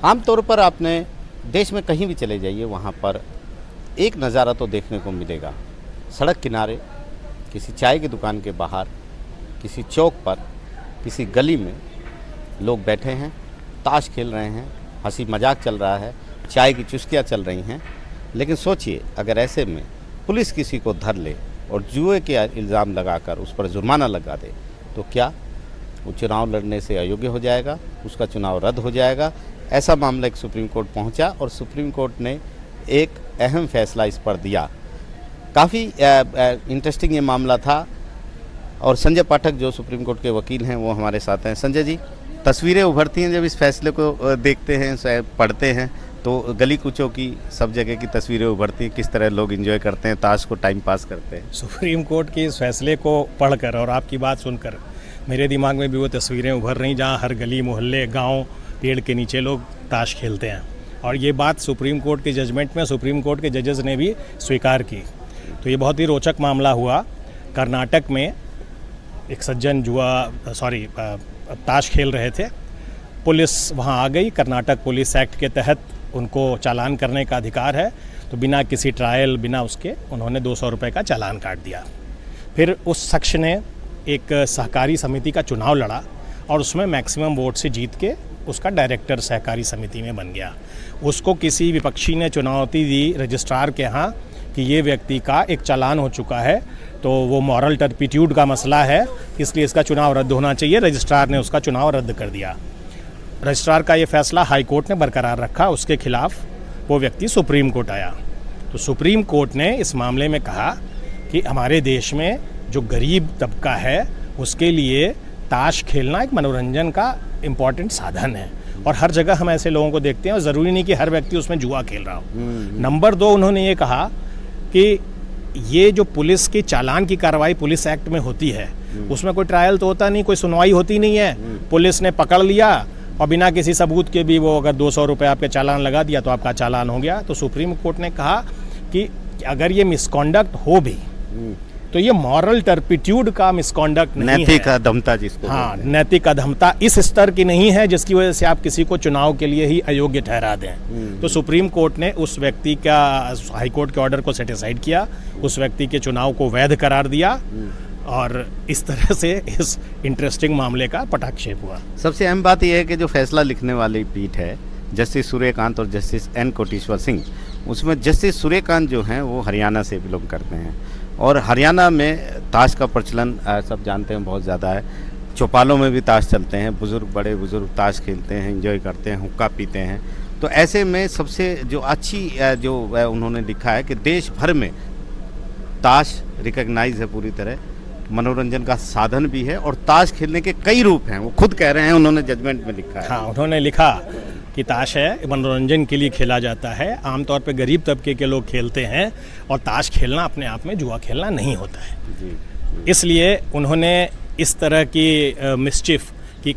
आमतौर पर आपने देश में कहीं भी चले जाइए, वहाँ पर एक नज़ारा तो देखने को मिलेगा। सड़क किनारे, किसी चाय की दुकान के बाहर, किसी चौक पर, किसी गली में लोग बैठे हैं, ताश खेल रहे हैं, हंसी मजाक चल रहा है, चाय की चुस्कियाँ चल रही हैं। लेकिन सोचिए, अगर ऐसे में पुलिस किसी को धर ले और जुए के इल्ज़ाम लगाकर उस पर जुर्माना लगा दे, तो क्या वो चुनाव लड़ने से अयोग्य हो जाएगा, उसका चुनाव रद्द हो जाएगा? ऐसा मामला एक सुप्रीम कोर्ट पहुंचा और सुप्रीम कोर्ट ने एक अहम फैसला इस पर दिया। काफ़ी इंटरेस्टिंग ये मामला था। और संजय पाठक जो सुप्रीम कोर्ट के वकील हैं वो हमारे साथ हैं। संजय जी, तस्वीरें उभरती हैं जब इस फैसले को देखते हैं, पढ़ते हैं, तो गली कूचों की, सब जगह की तस्वीरें उभरती हैं, किस तरह लोग एंजॉय करते हैं, ताश को टाइम पास करते हैं। सुप्रीम कोर्ट के इस फैसले को पढ़कर और आपकी बात सुनकर मेरे दिमाग में भी वो तस्वीरें उभर रही जहाँ हर गली, मोहल्ले, गांव, पेड़ के नीचे लोग ताश खेलते हैं। और ये बात सुप्रीम कोर्ट के जजमेंट में सुप्रीम कोर्ट के जजेस ने भी स्वीकार की। तो ये बहुत ही रोचक मामला हुआ। कर्नाटक में एक सज्जन ताश खेल रहे थे। पुलिस वहाँ आ गई। कर्नाटक पुलिस एक्ट के तहत उनको चालान करने का अधिकार है, तो बिना किसी ट्रायल, बिना उसके उन्होंने 200 रुपये का चालान काट दिया। फिर उस शख्स ने एक सहकारी समिति का चुनाव लड़ा और उसमें मैक्सिमम वोट से जीत के उसका डायरेक्टर सहकारी समिति में बन गया। उसको किसी विपक्षी ने चुनौती दी रजिस्ट्रार के यहाँ कि ये व्यक्ति का एक चालान हो चुका है, तो वो मॉरल टर्पिट्यूड का मसला है, इसलिए इसका चुनाव रद्द होना चाहिए। रजिस्ट्रार ने उसका चुनाव रद्द कर दिया। रजिस्ट्रार का ये फैसला हाई कोर्ट ने बरकरार रखा। उसके खिलाफ वो व्यक्ति सुप्रीम कोर्ट आया। तो सुप्रीम कोर्ट ने इस मामले में कहा कि हमारे देश में जो गरीब तबका है उसके लिए ताश खेलना एक मनोरंजन का इम्पॉर्टेंट साधन है, और हर जगह हम ऐसे लोगों को देखते हैं, और ज़रूरी नहीं कि हर व्यक्ति उसमें जुआ खेल रहा हो। नंबर 2, उन्होंने ये कहा कि ये जो पुलिस की चालान की कार्रवाई पुलिस एक्ट में होती है, उसमें कोई ट्रायल तो होता नहीं, कोई सुनवाई होती नहीं है। पुलिस ने पकड़ लिया और बिना किसी सबूत के भी वो अगर 200 रुपये आपके चालान लगा दिया तो आपका चालान हो गया। तो सुप्रीम कोर्ट ने कहा कि अगर ये मिसकॉन्डक्ट हो भी तो ये मॉरल टर्पिट्यूड का मिसकॉन्डक्ट नहीं है, नैतिक अधमता जिसको, हाँ, नैतिक अधमता इस स्तर की नहीं है जिसकी वजह से आप किसी को चुनाव के लिए ही अयोग्य ठहरा दें। तो सुप्रीम कोर्ट ने उस व्यक्ति का हाई कोर्ट के ऑर्डर को सेटिसाइड किया, उस व्यक्ति के चुनाव को वैध करार दिया, और इस तरह से इस इंटरेस्टिंग मामले का पटाक्षेप हुआ। सबसे अहम बात यह है कि जो फैसला लिखने वाली पीठ है, जस्टिस सूर्यकांत और जस्टिस एन कोटेश्वर सिंह, उसमें जस्टिस सूर्यकांत जो हैं वो हरियाणा से बिलोंग करते हैं, और हरियाणा में ताश का प्रचलन सब जानते हैं बहुत ज़्यादा है। चौपालों में भी ताश चलते हैं, बड़े बुजुर्ग ताश खेलते हैं, एंजॉय करते हैं, हुक्का पीते हैं। तो ऐसे में सबसे जो अच्छी जो उन्होंने लिखा है कि देश भर में ताश रिकग्नाइज है पूरी तरह, मनोरंजन का साधन भी है, और ताश खेलने के कई रूप हैं, वो खुद कह रहे हैं, उन्होंने जजमेंट में लिखा है। हाँ, उन्होंने लिखा कि ताश है, मनोरंजन के लिए खेला जाता है, आमतौर पे गरीब तबके के लोग खेलते हैं, और ताश खेलना अपने आप में जुआ खेलना नहीं होता है। जी। इसलिए उन्होंने इस तरह की मिस्चिफ की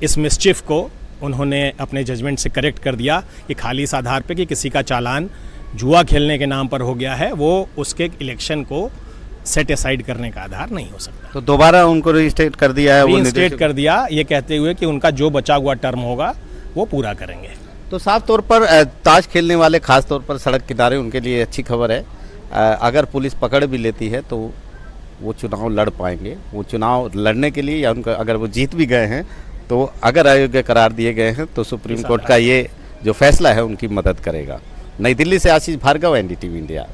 इस मिस्चिफ को उन्होंने अपने जजमेंट से करेक्ट कर दिया कि खाली इस आधार पे कि किसी का चालान जुआ खेलने के नाम पर हो गया है, वो उसके इलेक्शन को सेट असाइड करने का आधार नहीं हो सकता। तो दोबारा उनको रीइंस्टेट कर दिया है, रीइंस्टेट कर दिया, ये कहते हुए कि उनका जो बचा हुआ टर्म होगा वो पूरा करेंगे। तो साफ तौर पर ताश खेलने वाले, खास तौर पर सड़क किनारे, उनके लिए अच्छी खबर है। अगर पुलिस पकड़ भी लेती है तो वो चुनाव लड़ पाएंगे। वो चुनाव लड़ने के लिए, या उनका अगर वो जीत भी गए हैं तो अगर अयोग्य करार दिए गए हैं तो सुप्रीम कोर्ट का ये जो फैसला है उनकी मदद करेगा। नई दिल्ली से आशीष भार्गव, NDTV इंडिया।